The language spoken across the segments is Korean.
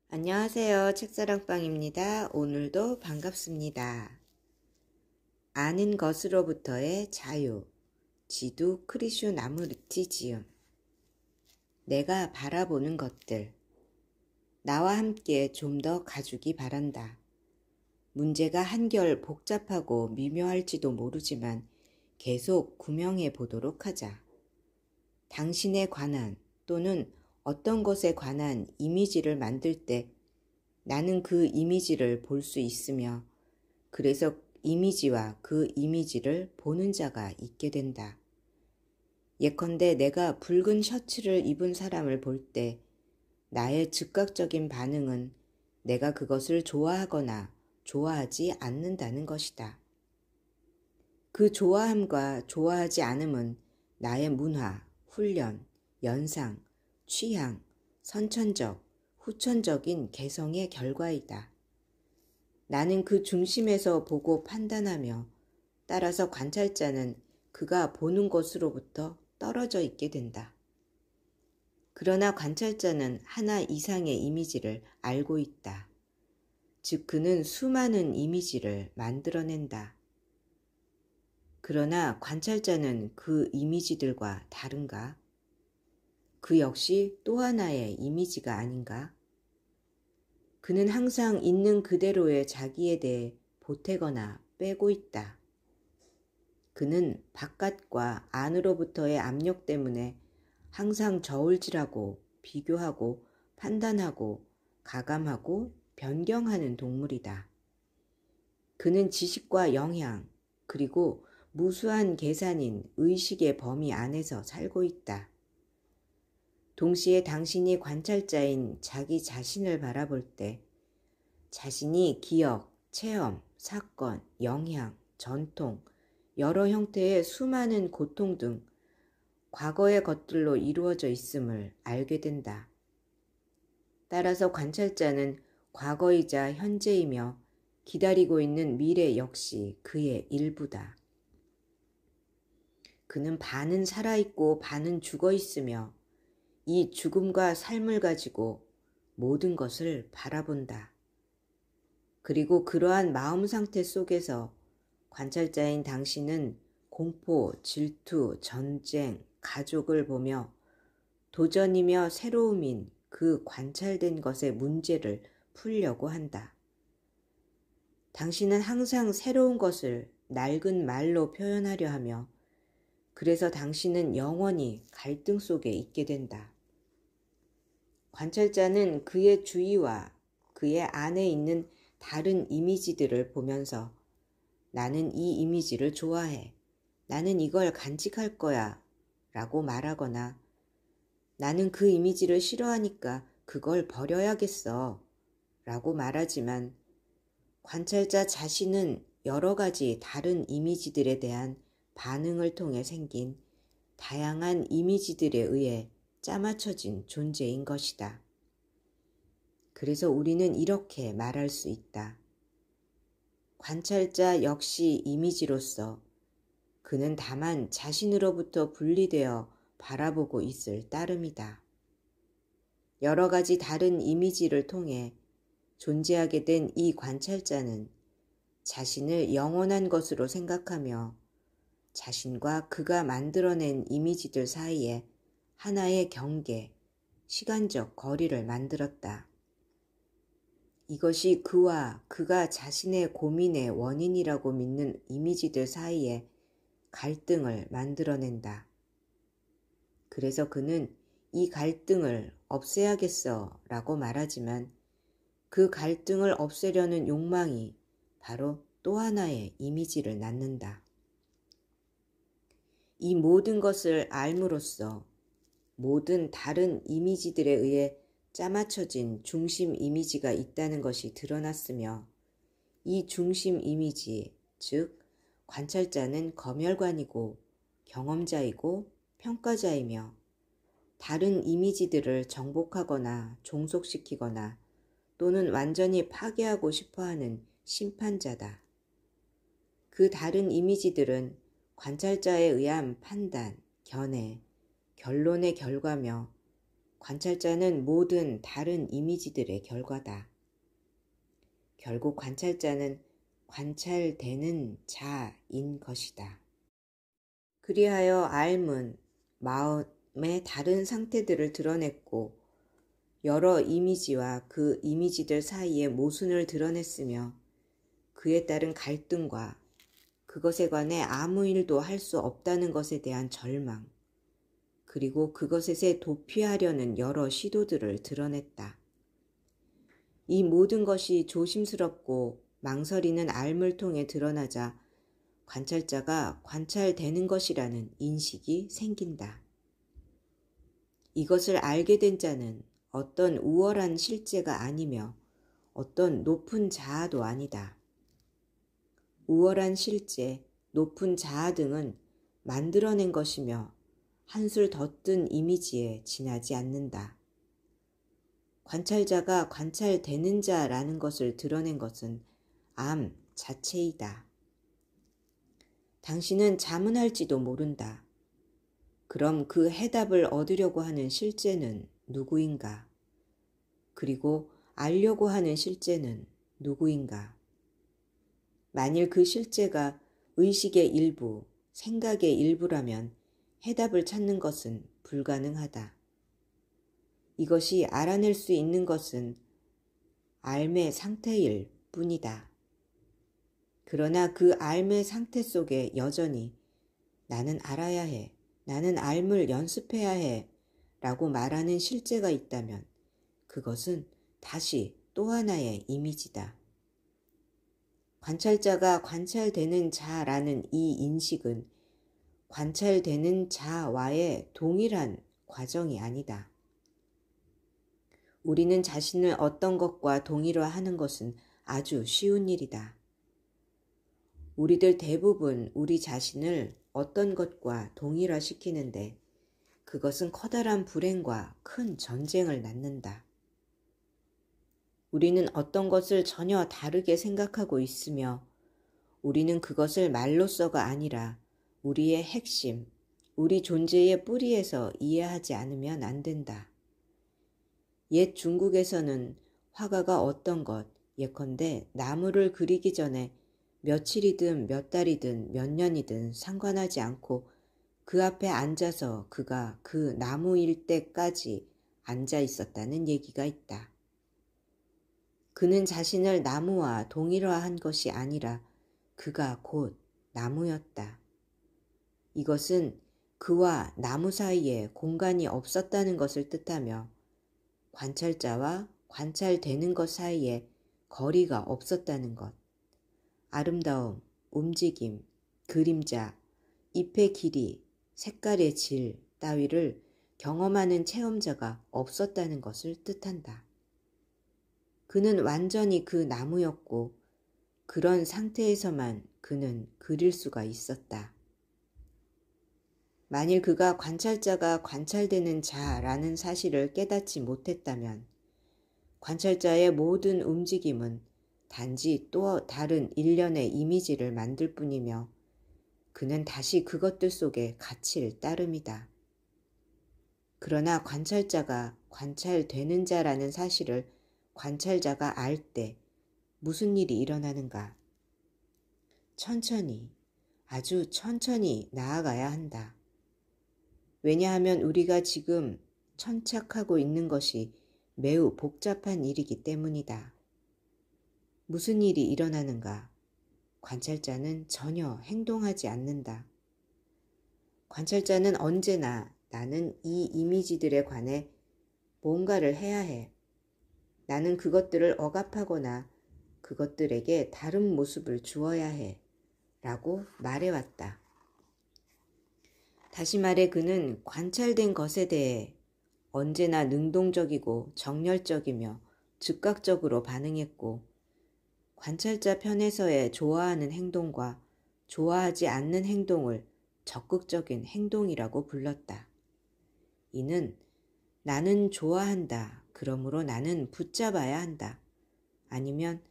안녕하세요. 책사랑방입니다. 오늘도 반갑습니다. 아는 것으로부터의 자유. 지두 크리슈 나무르티 지음. 내가 바라보는 것들. 나와 함께 좀 더 가주기 바란다. 문제가 한결 복잡하고 미묘할지도 모르지만 계속 구명해 보도록 하자. 당신에 관한 또는 어떤 것에 관한 이미지를 만들 때 나는 그 이미지를 볼 수 있으며 그래서 이미지와 그 이미지를 보는 자가 있게 된다. 예컨대 내가 붉은 셔츠를 입은 사람을 볼 때 나의 즉각적인 반응은 내가 그것을 좋아하거나 좋아하지 않는다는 것이다. 그 좋아함과 좋아하지 않음은 나의 문화, 훈련, 연상, 취향, 선천적, 후천적인 개성의 결과이다. 나는 그 중심에서 보고 판단하며 따라서 관찰자는 그가 보는 것으로부터 떨어져 있게 된다. 그러나 관찰자는 하나 이상의 이미지를 알고 있다. 즉 그는 수많은 이미지를 만들어낸다. 그러나 관찰자는 그 이미지들과 다른가? 그 역시 또 하나의 이미지가 아닌가? 그는 항상 있는 그대로의 자기에 대해 보태거나 빼고 있다. 그는 바깥과 안으로부터의 압력 때문에 항상 저울질하고 비교하고 판단하고 가감하고 변경하는 동물이다. 그는 지식과 영향 그리고 무수한 계산인 의식의 범위 안에서 살고 있다. 동시에 당신이 관찰자인 자기 자신을 바라볼 때 자신이 기억, 체험, 사건, 영향, 전통, 여러 형태의 수많은 고통 등 과거의 것들로 이루어져 있음을 알게 된다. 따라서 관찰자는 과거이자 현재이며 기다리고 있는 미래 역시 그의 일부다. 그는 반은 살아있고 반은 죽어있으며 이 죽음과 삶을 가지고 모든 것을 바라본다. 그리고 그러한 마음 상태 속에서 관찰자인 당신은 공포, 질투, 전쟁, 가족을 보며 도전이며 새로움인 그 관찰된 것의 문제를 풀려고 한다. 당신은 항상 새로운 것을 낡은 말로 표현하려 하며 그래서 당신은 영원히 갈등 속에 있게 된다. 관찰자는 그의 주위와 그의 안에 있는 다른 이미지들을 보면서 나는 이 이미지를 좋아해. 나는 이걸 간직할 거야. 라고 말하거나 나는 그 이미지를 싫어하니까 그걸 버려야겠어. 라고 말하지만 관찰자 자신은 여러 가지 다른 이미지들에 대한 반응을 통해 생긴 다양한 이미지들에 의해 짜맞춰진 존재인 것이다. 그래서 우리는 이렇게 말할 수 있다. 관찰자 역시 이미지로서 그는 다만 자신으로부터 분리되어 바라보고 있을 따름이다. 여러 가지 다른 이미지를 통해 존재하게 된 이 관찰자는 자신을 영원한 것으로 생각하며 자신과 그가 만들어낸 이미지들 사이에 하나의 경계, 시간적 거리를 만들었다. 이것이 그와 그가 자신의 고민의 원인이라고 믿는 이미지들 사이에 갈등을 만들어낸다. 그래서 그는 이 갈등을 없애야겠어 라고 말하지만 그 갈등을 없애려는 욕망이 바로 또 하나의 이미지를 낳는다. 이 모든 것을 알므로써 모든 다른 이미지들에 의해 짜맞춰진 중심 이미지가 있다는 것이 드러났으며 이 중심 이미지, 즉 관찰자는 검열관이고 경험자이고 평가자이며 다른 이미지들을 정복하거나 종속시키거나 또는 완전히 파괴하고 싶어하는 심판자다. 그 다른 이미지들은 관찰자에 의한 판단, 견해, 결론의 결과며 관찰자는 모든 다른 이미지들의 결과다. 결국 관찰자는 관찰되는 자인 것이다. 그리하여 알은 마음의 다른 상태들을 드러냈고 여러 이미지와 그 이미지들 사이의 모순을 드러냈으며 그에 따른 갈등과 그것에 관해 아무 일도 할 수 없다는 것에 대한 절망, 그리고 그것에 도피하려는 여러 시도들을 드러냈다. 이 모든 것이 조심스럽고 망설이는 알을 통해 드러나자 관찰자가 관찰되는 것이라는 인식이 생긴다. 이것을 알게 된 자는 어떤 우월한 실제가 아니며 어떤 높은 자아도 아니다. 우월한 실제, 높은 자아 등은 만들어낸 것이며 한술 더 뜬 이미지에 지나지 않는다. 관찰자가 관찰되는 자라는 것을 드러낸 것은 암 자체이다. 당신은 자문할지도 모른다. 그럼 그 해답을 얻으려고 하는 실제는 누구인가? 그리고 알려고 하는 실제는 누구인가? 만일 그 실제가 의식의 일부, 생각의 일부라면 해답을 찾는 것은 불가능하다. 이것이 알아낼 수 있는 것은 알의 상태일 뿐이다. 그러나 그 알의 상태 속에 여전히 나는 알아야 해, 나는 알을 연습해야 해 라고 말하는 실제가 있다면 그것은 다시 또 하나의 이미지다. 관찰자가 관찰되는 자라는 이 인식은 관찰되는 자와의 동일한 과정이 아니다. 우리는 자신을 어떤 것과 동일화하는 것은 아주 쉬운 일이다. 우리들 대부분 우리 자신을 어떤 것과 동일화시키는데 그것은 커다란 불행과 큰 전쟁을 낳는다. 우리는 어떤 것을 전혀 다르게 생각하고 있으며 우리는 그것을 말로써가 아니라 우리의 핵심, 우리 존재의 뿌리에서 이해하지 않으면 안 된다. 옛 중국에서는 화가가 어떤 것, 예컨대 나무를 그리기 전에 며칠이든 몇 달이든 몇 년이든 상관하지 않고 그 앞에 앉아서 그가 그 나무일 때까지 앉아 있었다는 얘기가 있다. 그는 자신을 나무와 동일화한 것이 아니라 그가 곧 나무였다. 이것은 그와 나무 사이에 공간이 없었다는 것을 뜻하며 관찰자와 관찰되는 것 사이에 거리가 없었다는 것, 아름다움, 움직임, 그림자, 잎의 길이, 색깔의 질 따위를 경험하는 체험자가 없었다는 것을 뜻한다. 그는 완전히 그 나무였고 그런 상태에서만 그는 그릴 수가 있었다. 만일 그가 관찰자가 관찰되는 자라는 사실을 깨닫지 못했다면 관찰자의 모든 움직임은 단지 또 다른 일련의 이미지를 만들 뿐이며 그는 다시 그것들 속에 갇힐 따름이다. 그러나 관찰자가 관찰되는 자라는 사실을 관찰자가 알 때 무슨 일이 일어나는가? 천천히, 아주 천천히 나아가야 한다. 왜냐하면 우리가 지금 천착하고 있는 것이 매우 복잡한 일이기 때문이다. 무슨 일이 일어나는가? 관찰자는 전혀 행동하지 않는다. 관찰자는 언제나 나는 이 이미지들에 관해 뭔가를 해야 해. 나는 그것들을 억압하거나 그것들에게 다른 모습을 주어야 해. 라고 말해왔다. 다시 말해 그는 관찰된 것에 대해 언제나 능동적이고 정열적이며 즉각적으로 반응했고 관찰자 편에서의 좋아하는 행동과 좋아하지 않는 행동을 적극적인 행동이라고 불렀다. 이는 나는 좋아한다. 그러므로 나는 붙잡아야 한다. 아니면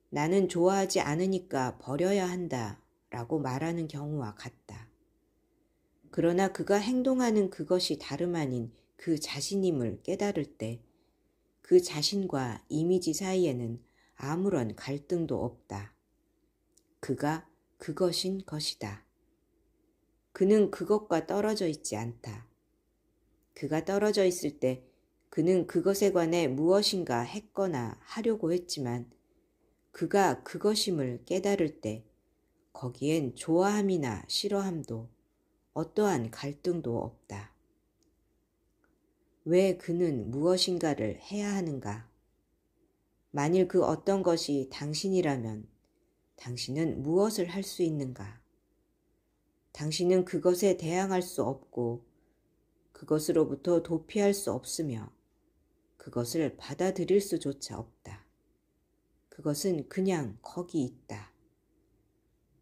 나는 좋아하지 않으니까 버려야 한다. 라고 말하는 경우와 같다. 그러나 그가 행동하는 그것이 다름 아닌 그 자신임을 깨달을 때 그 자신과 이미지 사이에는 아무런 갈등도 없다. 그가 그것인 것이다. 그는 그것과 떨어져 있지 않다. 그가 떨어져 있을 때 그는 그것에 관해 무엇인가 했거나 하려고 했지만 그가 그것임을 깨달을 때 거기엔 좋아함이나 싫어함도 어떠한 갈등도 없다. 왜 그는 무엇인가를 해야 하는가? 만일 그 어떤 것이 당신이라면 당신은 무엇을 할 수 있는가? 당신은 그것에 대항할 수 없고 그것으로부터 도피할 수 없으며 그것을 받아들일 수조차 없다. 그것은 그냥 거기 있다.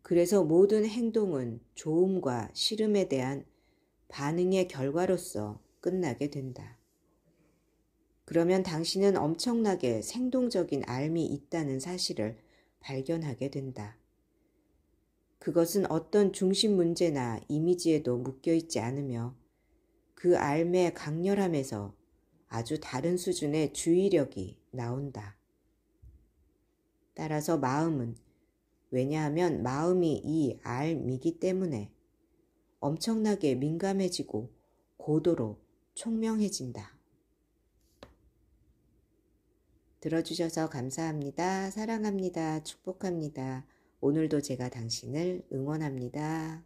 그래서 모든 행동은 좋음과 싫음에 대한 반응의 결과로서 끝나게 된다. 그러면 당신은 엄청나게 생동적인 알 있다는 사실을 발견하게 된다. 그것은 어떤 중심 문제나 이미지에도 묶여있지 않으며 그 알의 강렬함에서 아주 다른 수준의 주의력이 나온다. 따라서 마음은, 왜냐하면 마음이 이 알미기 때문에 엄청나게 민감해지고 고도로 총명해진다. 들어주셔서 감사합니다. 사랑합니다. 축복합니다. 오늘도 제가 당신을 응원합니다.